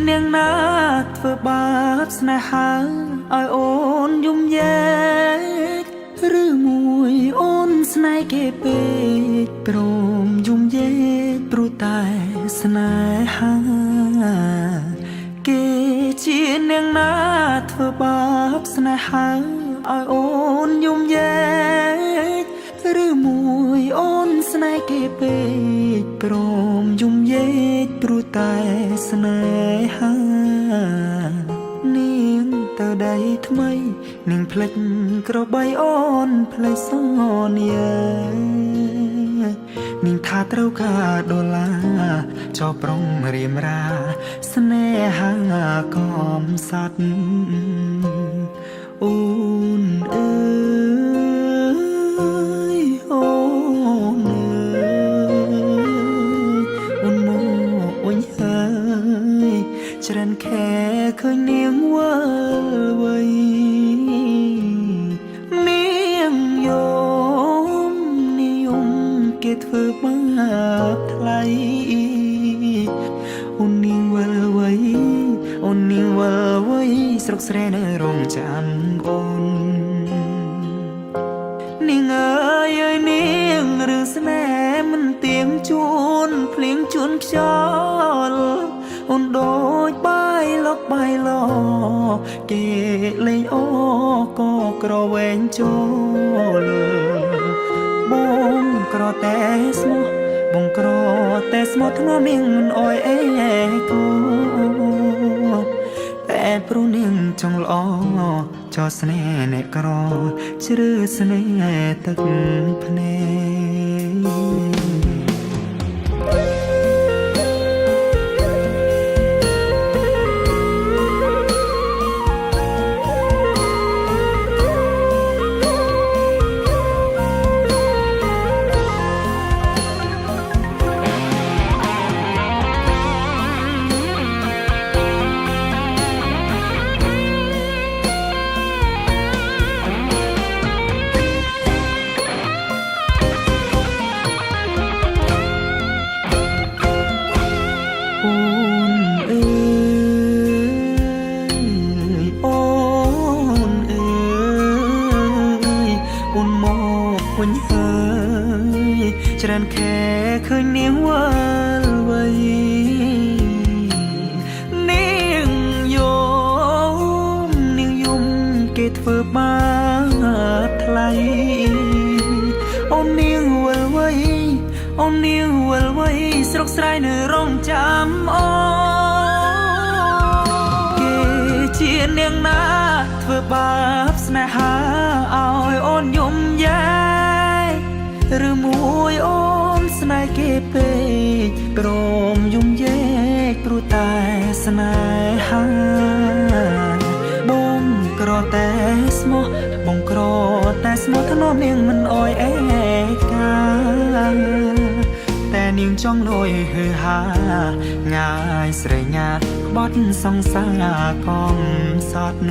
នាងណាធ្វើបាបស្នេហាឲ្យអូនយំយែកឬមួយអូនស្នេហ៍គេពេកព្រមយំយែកព្រោះតែស្នេហាគេជានាងណាធ្វើបាបស្នេហាឲ្យអូនយំយែកឬមួយអូនស្នេហ៍គេពេកព្រមយំយែកព្រោះតែស្នេហានាងទៅដៃថ្មីនាងផ្លិចក្របីអូនផ្លេចសន្យានាងថាត្រូវការដុល្លារចោប្រុងរៀមរាស្នេហាកំសត់អូនអើយអូនអើយអូនមកអុញហើយច្រើនខែឃើញនាងវើវៃនាងយំគេធ្វើបាបថ្លៃអូននាងវល់វៃអូននាងវល់វៃស្រុកស្រែនៅរងចាំអូននាងអើយនាងរឿងស្នេហ៍មិនទៀងជួនភ្លៀងជួនខ្យល់អូនដូចបាយលុកបាយឡគេលេងអូក៏ក្រវែងចូលបងក្រតែស្មោះបងក្រតែស្មោះធ្ងន់នាងមិនអោយអេគូតែព្រោះនាងចង់ល្អចោស្នេហ៍អ្នកក្រជ្រឺស្នេហ៍ទឹកភ្នែកវិញហើយច្រើនខែឃើញនាងវល់វៃនាងយំគេធ្វើបាបថ្លៃអូននាងវល់វៃអូននាងវល់វៃស្រុកស្រែនៅរងចាំអូគេជានាងណាធ្វើបាបស្នេហាឲ្យអូនយំយែឬមួយអូនស្នេហ៍គេពេកព្រមយំយែកព្រោះតែស្នេហាបងក្រតែស្មោះបងក្រតែស្មោះធ្នមនាងមិនអោយអេកាតែនាងចង់លួយហឺហាងាយស្រែកញាតក្បត់សង្សារកំសត់